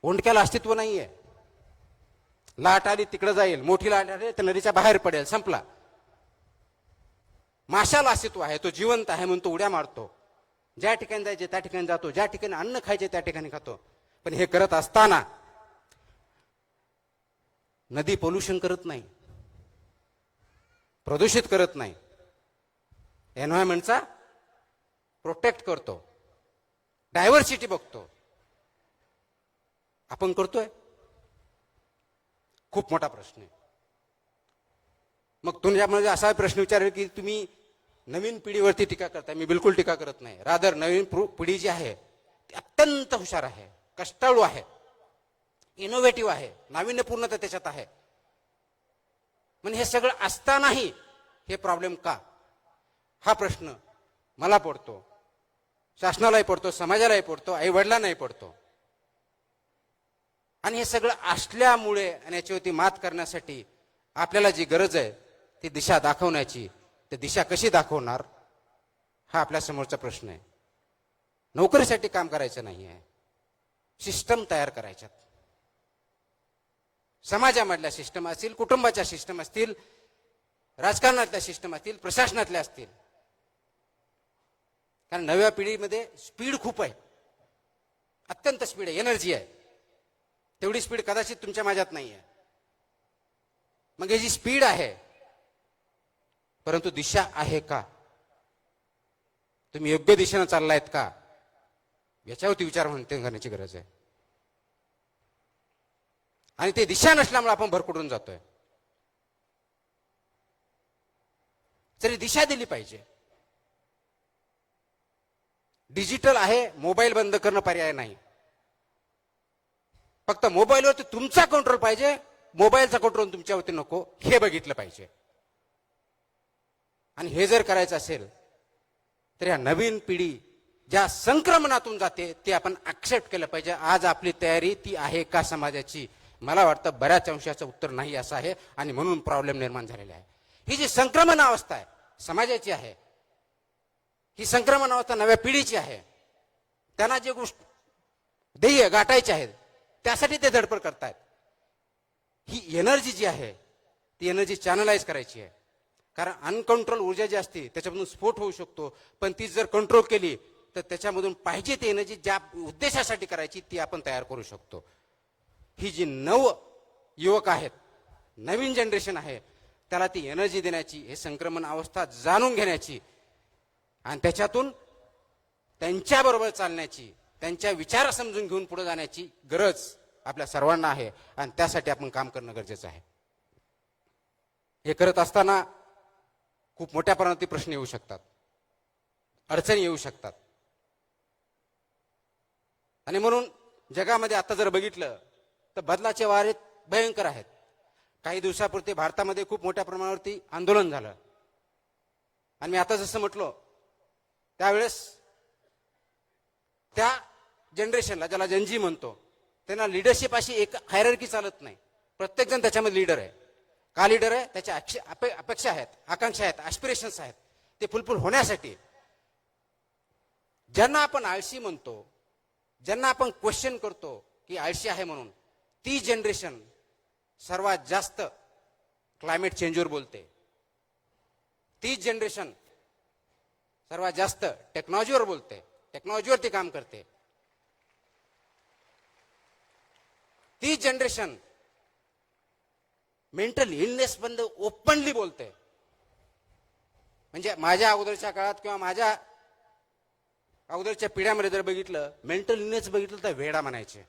ओंडक्याला अस्तित्व नाहीये. लाट आली तिकडे जाईल, मोठी लाट आली तर नदीच्या बाहेर पडेल, संपला. माशाला अस्तित्व आहे, तो जिवंत आहे म्हणून तो उड्या मारतो, ज्या ठिकाणी जायचे त्या ठिकाणी जातो, ज्या ठिकाणी अन्न खायचे त्या ठिकाणी खातो. पण हे करत असताना नदी पोल्युशन करत नाही, प्रदूषित करत नाही, एन्व्हायरमेंटचा प्रोटेक्ट करतो, डायव्हर्सिटी बघतो. आपण करतोय? खूप मोठा प्रश्न आहे. मग तुमच्यामध्ये असा प्रश्न विचारेल की तुम्ही नवीन पिढीवरती टीका करताय. मी बिलकुल टीका करत नाही. रादर नवीन पिढी जी आहे ती अत्यंत हुशार आहे, कष्टाळू आहे, इनोव्हेटिव्ह आहे, नाविन्यपूर्णता त्याच्यात आहे. म्हणजे हे सगळं असतानाही हे प्रॉब्लेम का, हा प्रश्न मला पडतो, शासनालाही पडतो, समाजालाही पडतो, आई वडिलांनाही पडतो. आणि हे सगळं असल्यामुळे आणि याच्यावरती मात करण्यासाठी आपल्याला जी गरज आहे ती दिशा दाखवण्याची. ती दिशा कशी दाखवणार हा आपल्या समोरचा प्रश्न आहे. नोकरीसाठी काम करायचं नाही आहे, सिस्टम तयार करायच्यात. समाजामधल्या सिस्टम असतील, कुटुंबाच्या सिस्टम असतील, राजकारणातल्या सिस्टम असतील, प्रशासनातल्या असतील. कारण नव्या पिढीमध्ये स्पीड खूप आहे, अत्यंत स्पीड आहे, एनर्जी आहे. तेवढी स्पीड कदाचित तुमच्या माझ्यात नाही आहे. मग ही जी स्पीड आहे, परंतु दिशा आहे का? तुम्ही योग्य दिशेनं चाललायत का, याच्यावरती विचार करण्याची गरज आहे. आणि ते दिशा नसल्यामुळे आपण भरकुटून जातोय. तरी दिशा दिली पाहिजे. डिजिटल आहे, मोबाईल बंद करणं पर्याय नाही. फक्त मोबाईलवरती तुमचा कंट्रोल पाहिजे, मोबाईलचा कंट्रोल तुमच्यावरती नको, हे बघितलं पाहिजे. आणि हे जर करायचं असेल तर या नवीन पिढी ज्या संक्रमणातून जाते ते आपण ऍक्सेप्ट केलं पाहिजे. आज आपली तयारी ती आहे का समाजाची? मला वाटतं बऱ्याच अंशाचं उत्तर नाही असं आहे. आणि म्हणून प्रॉब्लेम निर्माण झालेला आहे. ही जी संक्रमण अवस्था आहे समाजाची आहे, ही संक्रमण अवस्था नव्या पिढीची आहे. त्यांना जे गोष्ट ध्येय गाठायचे आहेत त्यासाठी ते धडपड करतायत. ही एनर्जी जी आहे ती एनर्जी चॅनलाइज करायची आहे. कारण अनकंट्रोल ऊर्जा जी असते त्याच्यामधून स्फोट होऊ शकतो, पण ती जर कंट्रोल केली तर त्याच्यामधून पाहिजे ती एनर्जी ज्या उद्देशासाठी करायची ती आपण तयार करू शकतो. ही जी नव युवक आहेत, नवीन जनरेशन आहे, त्याला ती एनर्जी देण्याची, हे संक्रमण अवस्था जाणून घेण्याची आणि त्याच्यातून त्यांच्याबरोबर चालण्याची, त्यांच्या विचार समजून घेऊन पुढे जाण्याची गरज आपल्या सर्वांना आहे. आणि त्यासाठी आपण काम करणं गरजेचं आहे. हे करत असताना खूप मोठ्या प्रमाणात प्रश्न येऊ शकतात, अडचणी येऊ शकतात. आणि म्हणून जगामध्ये आता जर बघितलं तर बदलाचे वारे भयंकर आहेत. काही दिवसापूर्वी भारतामध्ये खूप मोठ्या प्रमाणावरती आंदोलन झालं. आणि मी आता जसं म्हटलो त्यावेळेस त्या जनरेशनला, ज्याला जनजी म्हणतो, त्यांना लिडरशिप अशी एक हायरार्की चालत नाही. प्रत्येक जण त्याच्यामध्ये लीडर आहे. का लीडर आहे? त्याच्या अपेक्षा आहेत, आकांक्षा आहेत, ॲस्पिरेशन्स आहेत. ते फुलफिल होण्यासाठी ज्यांना आपण आळशी म्हणतो, ज्यांना आपण क्वेश्चन करतो की आळशी आहे म्हणून, ती जनरेशन सर्वात जास्त क्लायमेट चेंजवर बोलते. ती जनरेशन सर्वात जास्त टेक्नॉलॉजीवर बोलते, टेक्नॉलॉजीवरती काम करते. ती जनरेशन मेंटल इलनेस बंद ओपनली बोलते. म्हणजे माझ्या अगोदरच्या काळात किंवा माझ्या अगोदरच्या पिढ्यामध्ये जर बघितलं, मेंटल इलनेस बघितलं तर वेडा म्हणायचे.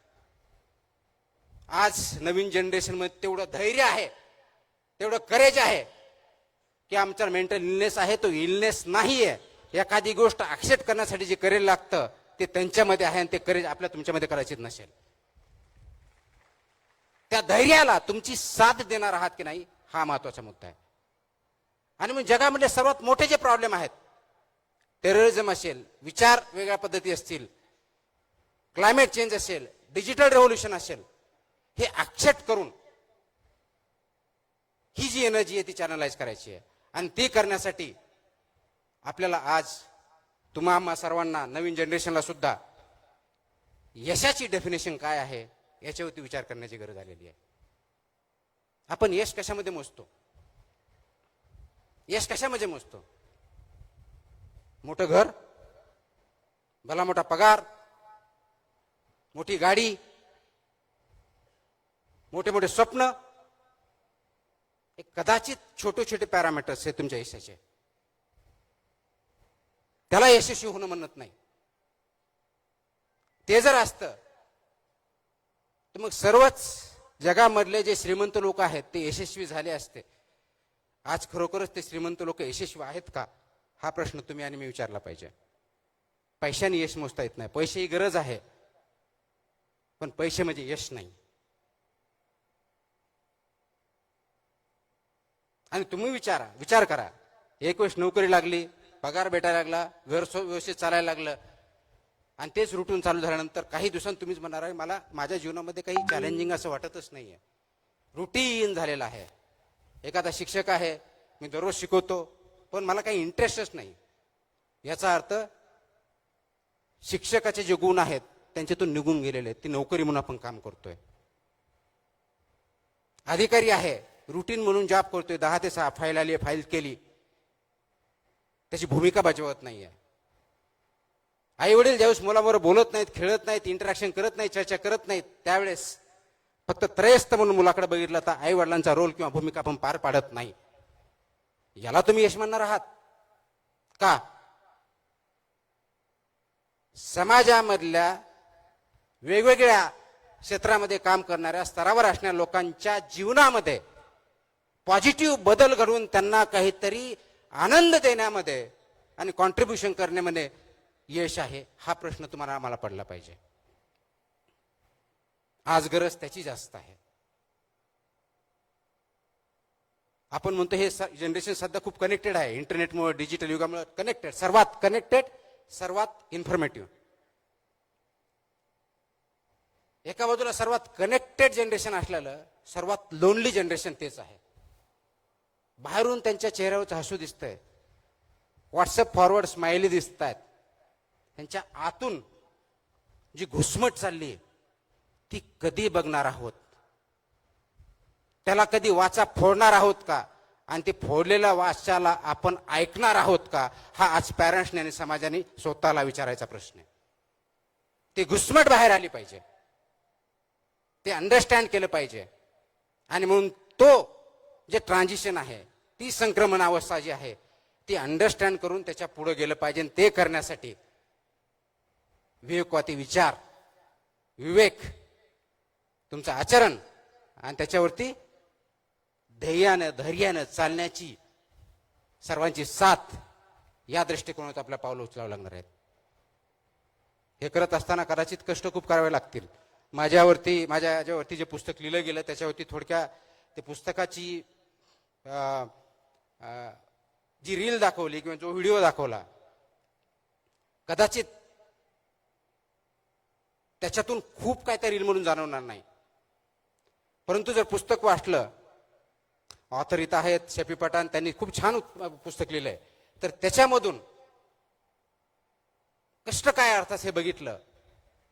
आज नवीन जनरेशन मध्ये तेवढं धैर्य आहे, तेवढं करेज आहे की आमचा मेंटल इलनेस आहे तो इलनेस नाहीये. एखादी गोष्ट ऍक्सेप्ट करण्यासाठी जे करेज लागतं ते त्यांच्यामध्ये आहे आणि ते करेज आपल्या तुमच्यामध्ये करायचीच नसेल. त्या धैर्याला तुमची साथ देणार आहात की नाही हा महत्वाचा मुद्दा आहे. आणि मग जगामध्ये सर्वात मोठे जे प्रॉब्लेम आहेत, टेररिझम असेल, विचार वेगळ्या पद्धती असतील, क्लायमेट चेंज असेल, डिजिटल रेव्होल्युशन असेल, हे ऍक्सेप्ट करून ही जी एनर्जी आहे ती चॅनलाइज करायची आहे. आणि ती करण्यासाठी आपल्याला आज तुम्हा सर्वांना, नवीन जनरेशनला सुद्धा यशाची डेफिनेशन काय आहे याच्यावरती विचार करण्याची गरज आलेली आहे. आपण यश कशामध्ये मोजतो? यश कशामध्ये मोजतो? मोठं घर, भला मोठा पगार, मोठी गाडी, मोठे मोठे स्वप्न, एक कदाचित छोटे छोटे पॅरामीटर्स हे तुमच्या यशाचे. त्याला यशस्वी होणं म्हणत नाही. ते जर असतं तर मग सर्वच जगामधले जे श्रीमंत लोक आहेत ते यशस्वी झाले असते. आज खरोखरच ते श्रीमंत लोक यशस्वी आहेत का, हा प्रश्न तुम्ही आणि मी विचारला पाहिजे. पैशाने यश मोजता येत नाही. पैसे ही गरज आहे, पण पैसे म्हणजे यश नाही. आणि तुम्ही विचार करा, एक वेळेस नोकरी लागली, पगार भेटायला लागला, घर व्यवस्थित चालायला लागलं, आणि तेच रुटीन चालू झाल्यानंतर काही दिवसांत तुम्हीच म्हणणार आहे मला माझ्या जीवनामध्ये काही चॅलेंजिंग असं वाटतच नाहीये, रुटीन झालेलं आहे. एखादा शिक्षक आहे, मी दररोज शिकवतो, पण मला काही इंटरेस्टच नाही. याचा अर्थ शिक्षकाचे जे गुण आहेत त्यांच्यातून निघून गेलेले आहेत. ती नोकरी म्हणून आपण काम करतोय. अधिकारी आहे, रुटीन म्हणून जॉब करतोय, 10 ते 6 फाईल आली, फाईल केली, त्याची भूमिका बजावत नाहीये. आई वडील ज्यावेळेस मुलाबरोबर बोलत नाहीत, खेळत नाहीत, इंटरॅक्शन करत नाहीत, चर्चा करत नाहीत, त्यावेळेस फक्त त्रयस्थ म्हणून मुलाकडे बघितलं तर आई वडिलांचा रोल किंवा भूमिका आपण पार पाडत नाही. याला तुम्ही यश म्हणणार आहात का? समाजामधल्या वेगवेगळ्या क्षेत्रामध्ये काम करणाऱ्या, स्तरावर असणाऱ्या लोकांच्या जीवनामध्ये पॉझिटिव्ह बदल घडवून त्यांना काहीतरी आनंद देण्यामध्ये आणि कॉन्ट्रीब्युशन करण्यामध्ये यश आहे, हा प्रश्न तुम्हाला आम्हाला पडला पाहिजे. आज गरज त्याची जास्त आहे. आपण म्हणतो हे जनरेशन सध्या खूप कनेक्टेड आहे, इंटरनेटमुळे, डिजिटल युगामुळे कनेक्टेड, सर्वात कनेक्टेड, सर्वात इन्फॉर्मेटिव्ह. एका बाजूला सर्वात कनेक्टेड जनरेशन असलेलं सर्वात लोनली जनरेशन तेच आहे. बाहेरून त्यांच्या चेहऱ्यावर हसू दिसतंय, व्हॉट्सअप फॉरवर्ड स्माइली दिसत आहेत, त्यांच्या आतून जी घुसमट चालली ती कधी बघणार आहोत? त्याला कधी वाचा फोडणार आहोत का? आणि ते फोडलेल्या वाचाला आपण ऐकणार आहोत का? हा आज पॅरेंट्सने आणि समाजाने स्वतःला विचारायचा प्रश्न आहे. ते घुसमट बाहेर आली पाहिजे, ते अंडरस्टँड केलं पाहिजे. आणि म्हणून तो जे ट्रान्झिशन आहे, ती संक्रमण अवस्था जी आहे ती अंडरस्टँड करून त्याच्या पुढे गेलं पाहिजे. ते करण्यासाठी विवेकवादी विचार, विवेक, तुमचं आचरण आणि त्याच्यावरती ध्येयानं धैर्यानं चालण्याची सर्वांची साथ, या दृष्टिकोनात आपल्या पावलं उचलावं लागणार आहेत. हे करत असताना कदाचित कष्ट खूप करावे लागतील. माझ्यावरती जे पुस्तक लिहिलं गेलं त्याच्यावरती थोडक्या ते पुस्तकाची जी रील दाखवली किंवा जो व्हिडिओ दाखवला, कदाचित त्याच्यातून खूप काय त्या रील म्हणून जाणवणार नाही. परंतु जर पुस्तक वाचलं, ऑथर इथं आहेत शफी पठाण, त्यांनी खूप छान पुस्तक लिहिलंय, तर त्याच्यामधून कष्ट काय अर्थात हे बघितलं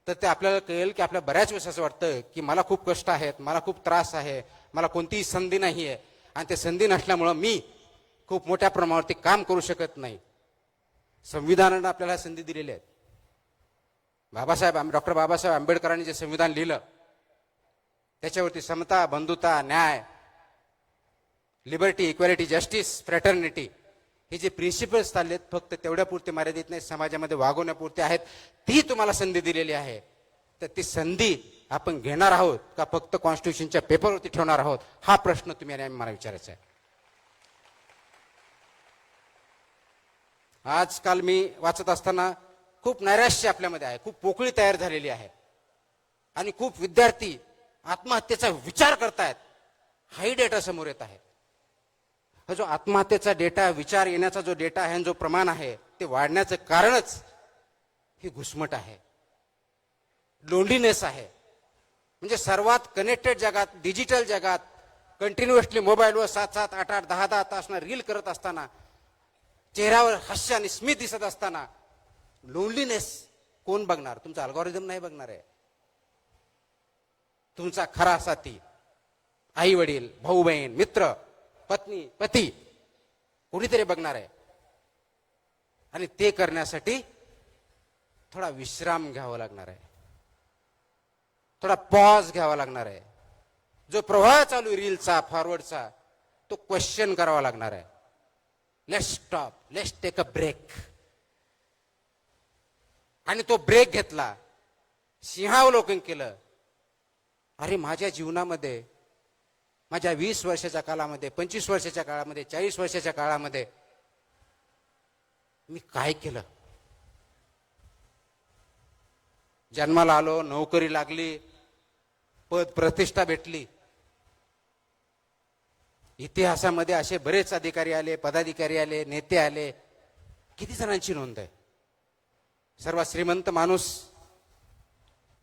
तर ते आपल्याला कळेल की आपल्या बऱ्याच वेळेस असं वाटतं की मला खूप कष्ट आहेत, मला खूप त्रास आहे, मला कोणतीही संधी नाही आहे, आणि ते संधी नसल्यामुळं मी खूप मोठ्या प्रमाणावरती काम करू शकत नाही. संविधानानं आपल्याला संधी दिलेली आहेत. डॉक्टर बाबासाहेब आंबेडकरांनी जे संविधान लिहिलं त्याच्यावरती समता, बंधुता, न्याय, लिबर्टी, इक्वॅलिटी, जस्टिस, फ्रॅटर्निटी हे जे प्रिन्सिपल्स चाललेत फक्त तेवढ्या पुरते मर्यादित नाही, समाजामध्ये वागवण्यापुरते आहेत. ती तुम्हाला संधी दिलेली आहे, तर ती संधी आपण घेणार आहोत का फक्त कॉन्स्टिट्यूशनच्या पेपरवरती ठेवणार आहोत? हा प्रश्न तुम्ही आणि मला विचारायचा आहे. आजकाल मी वाचत असताना खूप नैराश्य आपल्यामध्ये आहे, खूप पोकळी तयार झालेली आहे, आणि खूप विद्यार्थी आत्महत्येचा विचार करतायत. हाही डेटा समोर येत आहे. हा जो आत्महत्येचा डेटा, विचार येण्याचा जो डेटा आहे, जो प्रमाण आहे, ते वाढण्याचं कारणच ही घुसमट आहे, लोनलीनेस आहे. म्हणजे सर्वात कनेक्टेड जगात, डिजिटल जगात कंटिन्युअसली मोबाईलवर 7-7, 8-8, 10-10 तास रील करत असताना, चेहऱ्यावर हास्य आणि स्मित दिसत असताना लोनलीनेस कोण बघणार? तुमचा अल्गोरिदम नाही बघणार आहे. तुमचा खरा साथी, आई वडील, भाऊ बहीण, मित्र, पत्नी, पती कोणीतरी बघणार आहे. आणि ते करण्यासाठी थोडा विश्राम घ्यावा लागणार आहे, थोडा पॉज घ्यावा लागणार आहे. जो प्रवाह चालू आहे रीलचा, फॉरवर्डचा, तो क्वेश्चन करावा लागणार आहे. Let's stop, let's take a break. आणि तो ब्रेक घेतला, सिंहावलोकन केलं. अरे माझ्या जीवनामध्ये, माझ्या 20 वर्षाच्या काळामध्ये, 25 वर्षाच्या काळामध्ये, 40 वर्षाच्या काळामध्ये मी काय केलं? जन्माला आलो, नोकरी लागली, पद प्रतिष्ठा भेटली. इतिहासामध्ये असे बरेच अधिकारी आले, पदाधिकारी आले, नेते आले. किती जणांची नोंद आहे? सर्वात श्रीमंत माणूस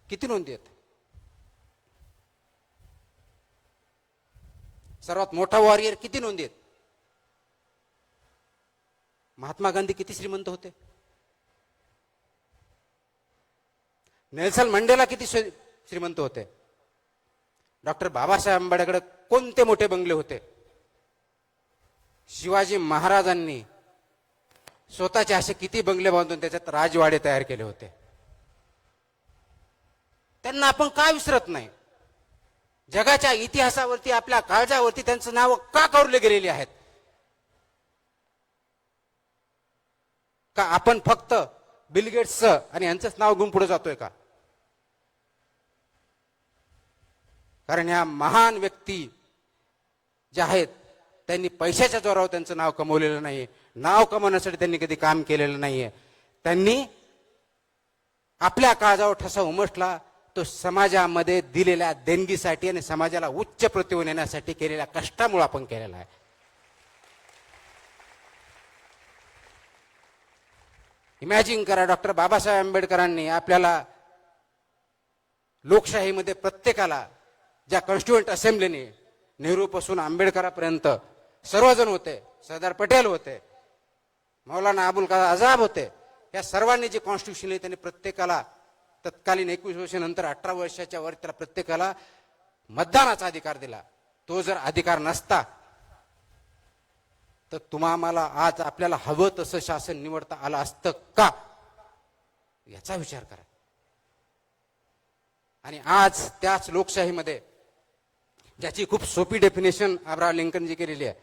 किती नोंदी आहेत? सर्वात मोठा वॉरियर किती नोंदी आहेत? महात्मा गांधी किती श्रीमंत होते? नेल्सन मंडेला किती श्रीमंत होते? डॉक्टर बाबासाहेब आंबेडकर कोणते मोठे बंगले होते? शिवाजी महाराजांनी स्वतःचे असे किती बंगले बांधून त्याच्यात राजवाडे तयार केले होते? त्यांना आपण का विसरत नाही? जगाच्या इतिहासावरती, आपल्या काळजावरती त्यांचं नाव का कोरले गेलेली आहेत? का आपण फक्त बिल गेट्सचं आणि यांचंच नाव घेऊन पुढे जातोय का? कारण ह्या महान व्यक्ती ज्या आहेत त्यांनी पैशाच्या जोरावर त्यांचं नाव कमवलेलं नाहीये. नाव कमवण्यासाठी त्यांनी कधी काम केलेलं नाहीये. त्यांनी आपल्या काळजावर ठसा उमटला तो समाजामध्ये दिलेल्या देणगीसाठी आणि समाजाला उच्च प्रतिमा नेण्यासाठी केलेल्या कष्टामुळे आपण केलेला आहे. इमॅजिन करा, डॉक्टर बाबासाहेब आंबेडकरांनी आपल्याला लोकशाहीमध्ये प्रत्येकाला, ज्या कॉन्स्टिट्युएंट असेंब्लीने नेहरूपासून आंबेडकरांपर्यंत सर्वजण होते, सरदार पटेल होते, मौलाना अबुल कलाम आझाद होते, या सर्वांनी जे कॉन्स्टिट्यूशन त्यांनी प्रत्येकाला तत्कालीन 21 वर्षानंतर 18 वर्षाच्या वर त्याला प्रत्येकाला मतदानाचा अधिकार दिला. तो जर अधिकार नसता तर तुम्हाला आज आपल्याला हवं तसं शासन निवडता आलं असतं का? याचा विचार करा. आणि आज त्याच लोकशाहीमध्ये, ज्याची खूप सोपी डेफिनेशन अब्राहम लिंकनजी केलेली आहे,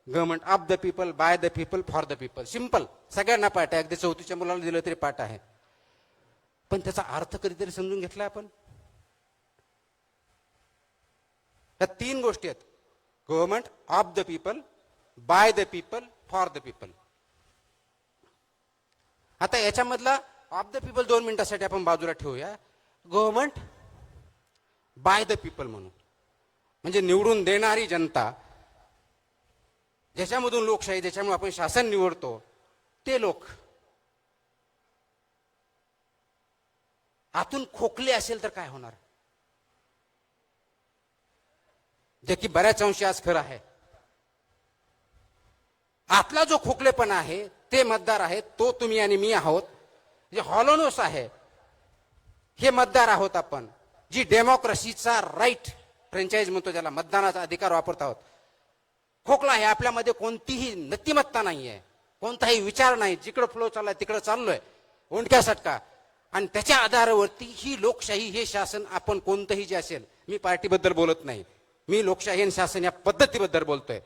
government of the people, by the people, for the people. Simple, सगळ्यांना पाठ आहे, अगदी 4थीच्या मुलाला दिलं तरी पाठ आहे. पण त्याचा अर्थ कधीतरी समजून घेतला आपण? या 3 गोष्टी आहेत: government of the people, by the people, for the people. आता याच्यामधला ऑफ द पीपल 2 मिनिटासाठी आपण बाजूला ठेवूया. गव्हर्नमेंट बाय द पीपल म्हणून, म्हणजे निवडून देणारी जनता, ज्याच्यामधून लोकशाही, ज्याच्यामुळे आपण शासन निवडतो, ते लोक आतून खोकले असेल तर काय होणार? जे की बऱ्याच अंशी आज खरं आहे. आतला जो खोकलेपणा आहे ते मतदार आहेत, तो तुम्ही आणि मी आहोत. जे हॉलोनोस आहे हे मतदार आहोत आपण. जी डेमोक्रेसीचा राईट, फ्रँचाईज म्हणतो ज्याला, मतदानाचा अधिकार वापरत आहोत. खोकला आहे, आपल्यामध्ये कोणतीही नतिमत्ता नाहीये, कोणताही विचार नाही, जिकडे फ्लो चाललाय तिकडे चाललोय, ओंडक्या सटका. आणि त्याच्या आधारावरती ही लोकशाही, हे शासन, आपण कोणतंही जे असेल, मी पार्टीबद्दल बोलत नाही, मी लोकशाही आणि शासन या पद्धतीबद्दल बोलतोय.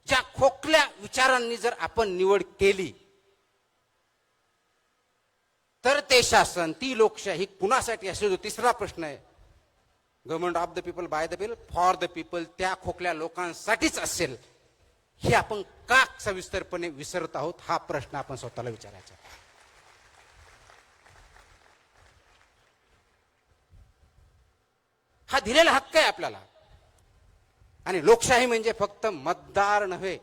ज्या खोकल्या विचारांनी जर आपण निवड केली तर ते शासन, ती लोकशाही कुणासाठी असेल? जो तिसरा प्रश्न आहे, government of the people, by the people, for the people, त्या खोकल्या लोकांसाठीच असेल. हे आपण का सविस्तरपणे विसरत आहोत? हा प्रश्न आपण स्वतःला विचारायचा. हा दिलेला हक्क आहे आपल्याला. आणि लोकशाही म्हणजे फक्त मतदार नव्हे.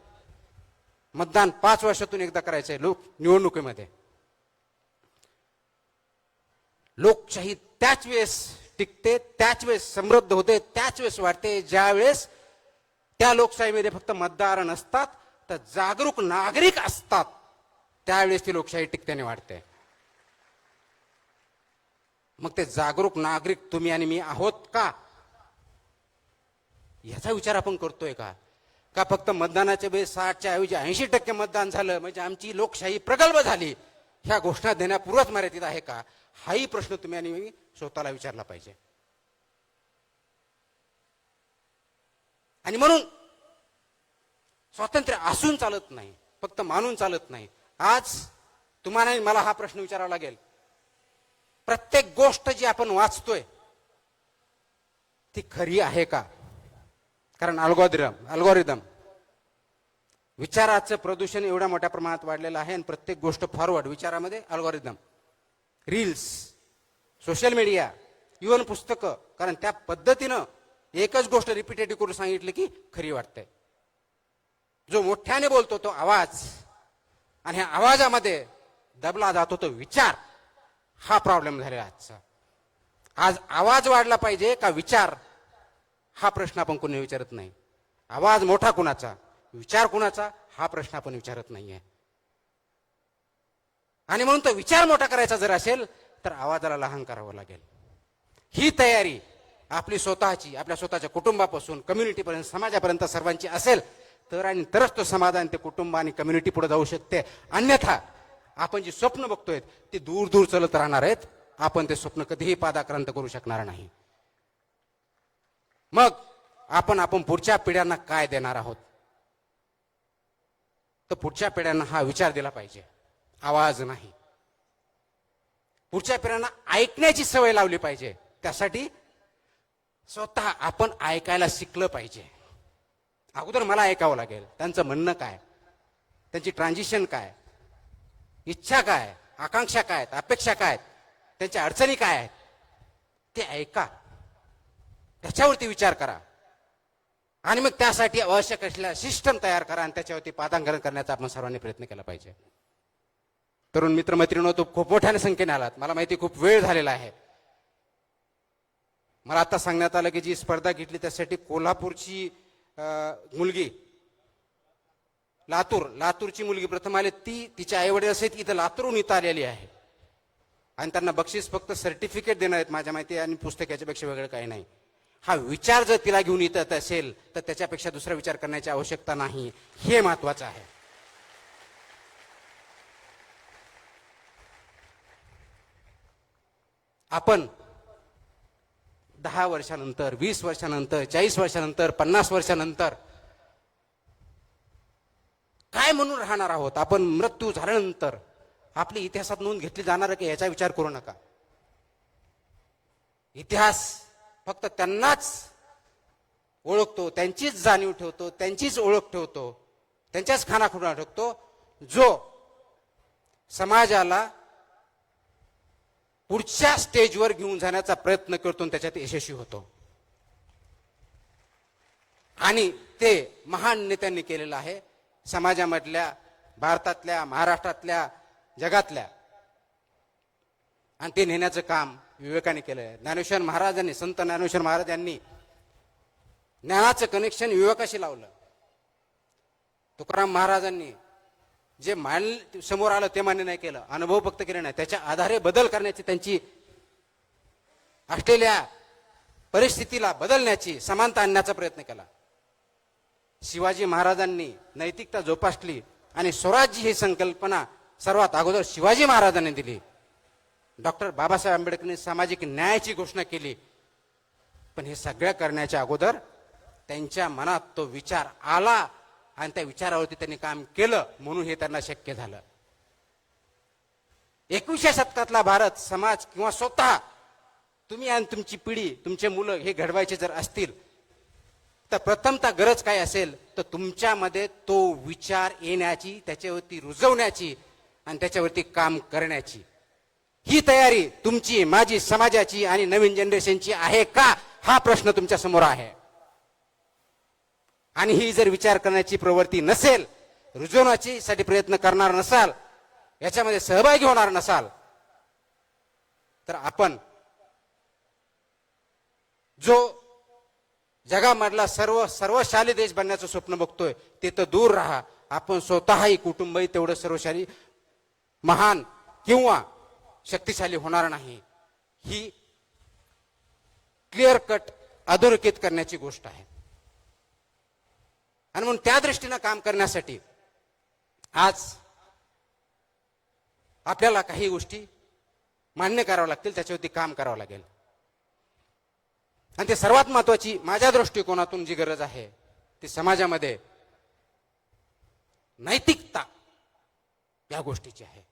मतदान 5 वर्षातून एकदा करायचंय निवडणुकीमध्ये. लोकशाही त्याच वेळेस टिकते, त्याच वेळेस समृद्ध होते, त्याच वेळेस वाढते, ज्या वेळेस त्या लोकशाहीमध्ये फक्त मतदार नसतात तर जागरूक नागरिक असतात. त्यावेळेस ती लोकशाही टिकते आणि वाढते. मग ते जागरूक नागरिक तुम्ही आणि मी आहोत का, याचा विचार आपण करतोय का? का फक्त मतदानाच्या वेळेस 60च्या ऐवजी 80% मतदान झालं म्हणजे आमची लोकशाही प्रगल्भ झाली, ह्या घोषणा देण्यापूर्वच मर्यादित आहे का? हाही प्रश्न तुम्ही आणि मी स्वतःला विचारला पाहिजे. आणि म्हणून स्वातंत्र्य असून चालत नाही, फक्त मानून चालत नाही. आज तुम्हाला मला हा प्रश्न विचारावा लागेल, प्रत्येक गोष्ट जी आपण वाचतोय ती खरी आहे का? कारण अल्गोरिदम विचाराचं प्रदूषण एवढ्या मोठ्या प्रमाणात वाढलेलं आहे आणि प्रत्येक गोष्ट फॉरवर्ड विचारामध्ये algorithm, reels, social media, even पुस्तकं, कारण त्या पद्धतीनं एकच गोष्ट रिपीटेटिव्ह करून सांगितलं की खरी वाटते. जो मोठ्याने बोलतो तो आवाज आणि ह्या आवाजामध्ये दबला जातो तो विचार, हा प्रॉब्लेम झालेला आजचा. आज आवाज वाढला पाहिजे का विचार, हा प्रश्न आपण कोणी विचारत नाही. आवाज मोठा कुणाचा, विचार कुणाचा, हा प्रश्न आपण विचारत नाहीये. आणि म्हणून तो विचार मोठा करायचा जर असेल तर आवाजाला लहान करावं लागेल. ही तयारी आपली स्वतःची, आपल्या स्वतःच्या कुटुंबापासून कम्युनिटीपर्यंत, समाजापर्यंत सर्वांची असेल तर आणि तरच तो समाज आणि ते कुटुंब आणि कम्युनिटी पुढे जाऊ शकते. अन्यथा आपण जी स्वप्न बघतोय ती दूर दूर चलत राहणार आहेत. आपण ते स्वप्न कधीही पादाक्रांत करू शकणार नाही. मग आपण पुढच्या पिढ्यांना काय देणार आहोत? तर पुढच्या पिढ्यांना हा विचार दिला पाहिजे, आवाज नाही. पुढच्या पिढ्यांना ऐकण्याची सवय लावली पाहिजे. त्यासाठी स्वतः आपण ऐकायला शिकलं पाहिजे. अगोदर मला ऐकावं लागेल, त्यांचं म्हणणं काय, त्यांची ट्रान्झिशन काय, इच्छा काय, आकांक्षा काय, अपेक्षा काय, त्यांच्या अडचणी काय आहेत, ते ऐका, त्याच्यावरती विचार करा आणि मग त्यासाठी आवश्यक असलेला सिस्टम तयार करा आणि त्याच्यावरती पादांकरण करण्याचा आपण सर्वांनी प्रयत्न केला पाहिजे. तरुण मित्रमैत्रिणींनो, तो खूप मोठ्या संख्येने आलात, मला माहिती खूप वेळ झालेला आहे. मला आता सांगण्यात आलं की जी स्पर्धा घेतली त्यासाठी कोल्हापूरची मुलगी, लातूरची मुलगी प्रथम आली, ती तिच्या आईवडील असेल इथं लातूरून इथं आलेली आहे आणि त्यांना बक्षीस फक्त सर्टिफिकेट देणार आहेत माझ्या माहिती, आणि पुस्तकाच्या पेक्षा वेगळं काही नाही. हा विचार जर तिला घेऊन येत असेल तर त्याच्यापेक्षा दुसरा विचार करण्याची आवश्यकता नाही, हे महत्वाचं आहे. आपण 10 वर्षानंतर, 20 वर्षानंतर, 40 वर्षानंतर, 50 वर्षानंतर काय म्हणून राहणार आहोत? आपण मृत्यू झाल्यानंतर आपली इतिहासात नोंद घेतली जाणार की याचा विचार करू नका. इतिहास फक्त त्यांनाच ओळखतो, त्यांचीच जाणीव ठेवतो, त्यांचीच ओळख ठेवतो, त्यांच्याच खानाखुणा ठेवतो जो समाजाला पुढच्या स्टेजवर घेऊन जाण्याचा प्रयत्न करतो, त्याच्यात यशस्वी होतो. आणि ते महान नेत्यांनी केलेलं आहे, समाजामधल्या, भारतातल्या, महाराष्ट्रातल्या, जगातल्या, आणि ते नेण्याचं काम विवेकाने केलं आहे. ज्ञानेश्वर महाराजांनी, संत ज्ञानेश्वर महाराज यांनी ज्ञानाचं कनेक्शन विवेकाशी लावलं. तुकाराम महाराजांनी जे समोर आलं ते मान्य नाही केलं, अनुभव फक्त केले नाही, त्याच्या आधारे बदल करण्याची, त्यांची असलेल्या परिस्थितीला बदलण्याची, समानता आणण्याचा प्रयत्न केला. शिवाजी महाराजांनी नैतिकता जोपासली आणि स्वराज्य ही संकल्पना सर्वात अगोदर शिवाजी महाराजांनी दिली. डॉक्टर बाबासाहेब आंबेडकरांनी सामाजिक न्यायाची घोषणा केली. पण हे सगळं करण्याच्या अगोदर त्यांच्या मनात तो विचार आला आणि त्या विचारावरती त्यांनी काम केलं, म्हणून हे त्यांना शक्य झालं. 21व्या शतकातला भारत समाज किंवा स्वतः तुम्ही आणि तुमची पिढी, तुमचे मुलं हे घडवायचे जर असतील तर प्रथमतः गरज काय असेल तर तुमच्यामध्ये तो विचार येण्याची, त्याच्यावरती रुजवण्याची आणि त्याच्यावरती काम करण्याची. ही तयारी तुमची, माझी, समाजाची आणि नवीन जनरेशनची आहे का, हा प्रश्न तुमच्या समोर आहे. आणि ही जर विचार करण्याची प्रवृत्ती नसेल, रुजवण्याची साठी प्रयत्न करणार नसाल, याच्यामध्ये सहभागी होणार नसाल, तर आपण जो जगामधला सर्वशाली देश बनण्याचं स्वप्न बघतोय ते तर दूर राहा. आपण स्वतःही, कुटुंबही तेवढं सर्वशाली, महान किंवा शक्तिशाली होणार नाही. ही क्लिअर कट अधोरेखित करण्याची गोष्ट आहे. आणि म्हणून त्या दृष्टीनं काम करण्यासाठी आज आपल्याला काही गोष्टी मान्य कराव्या लागतील, त्याच्यावरती काम करावं लागेल. आणि ते सर्वात महत्वाची माझ्या दृष्टिकोनातून जी गरज आहे ती समाजामध्ये नैतिकता या गोष्टीची आहे.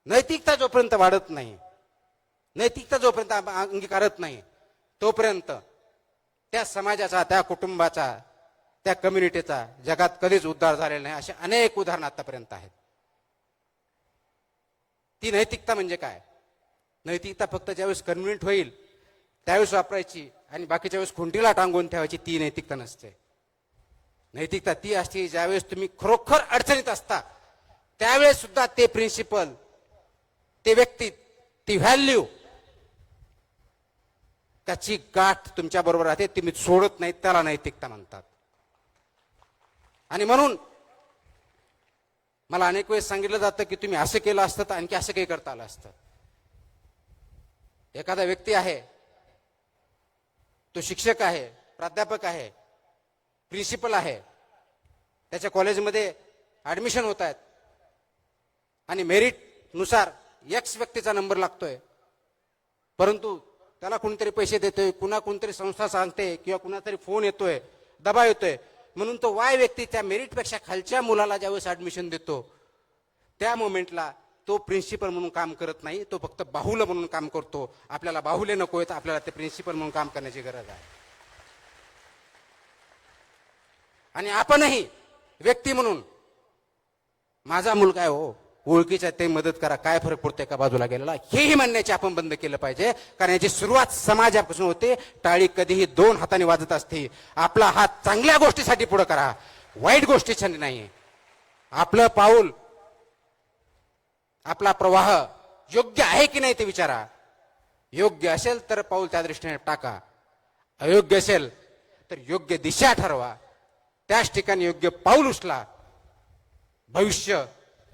नैतिकता जोपर्यंत वाढत नाही, नैतिकता जोपर्यंत अंगीकारत नाही, तोपर्यंत त्या समाजाचा, त्या कुटुंबाचा, त्या कम्युनिटीचा जगात कधीच उद्धार झालेला नाही. असे अनेक उदाहरणं आतापर्यंत आहेत. ती नैतिकता म्हणजे काय? नैतिकता फक्त ज्यावेळेस कन्व्हिनियंट होईल त्यावेळेस वापरायची आणि बाकीच्या वेळेस खुंटीला टांगून ठेवायची, ती नैतिकता नसते. नैतिकता ती असते ज्यावेळेस तुम्ही खरोखर अडचणीत असता त्यावेळेस सुद्धा ते प्रिन्सिपल, ते व्यक्ती, ती व्हॅल्यू, त्याची गाठ तुमच्या बरोबर राहते, तुम्ही सोडत नाही, त्याला नैतिकता म्हणतात. आणि म्हणून मला अनेक वेळेस सांगितलं जातं की तुम्ही असं केलं असतं तर आणखी असं काही करता आलं असतं. एखादा व्यक्ती आहे, तो शिक्षक आहे, प्राध्यापक आहे, प्रिन्सिपल आहे, त्याच्या कॉलेजमध्ये ऍडमिशन होत आहेत आणि मेरिट नुसार एक्स व्यक्तीचा नंबर लागतोय, परंतु त्याला कोणीतरी पैसे देतोय, कोणतरी संस्था सांगते किंवा कुणातरी फोन येतोय, दबाव येतोय, म्हणून तो वाय व्यक्ती त्या मेरिटपेक्षा खालच्या मुलाला ज्यावेळेस ऍडमिशन देतो त्या मोमेंटला तो प्रिन्सिपल म्हणून काम करत नाही, तो फक्त बाहुलं म्हणून काम करतो. आपल्याला बाहुले नकोय, तर आपल्याला ते प्रिन्सिपल म्हणून काम करण्याची गरज आहे. आणि आपणही व्यक्ती म्हणून माझा मुलगा आहे हो, ओळखीच्या ते मदत करा, काय फरक पडतोय का बाजूला गेलेला, हेही म्हणण्याचे आपण बंद केलं पाहिजे. कारण याची सुरुवात समाजापासून होते. टाळी कधीही दोन हाताने वाजत असते. आपला हात चांगल्या गोष्टीसाठी पुढे करा, वाईट गोष्टीसाठी नाही. आपलं पाऊल, आपला प्रवाह योग्य आहे की नाही ते विचारा. योग्य असेल तर पाऊल त्या दृष्टीने टाका, अयोग्य असेल तर योग्य दिशा ठरवा, त्याच ठिकाणी योग्य पाऊल उचला. भविष्य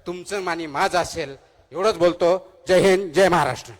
तुमचं आणि माझं असेल. एवढंच बोलतो. जय हिंद, जय महाराष्ट्र.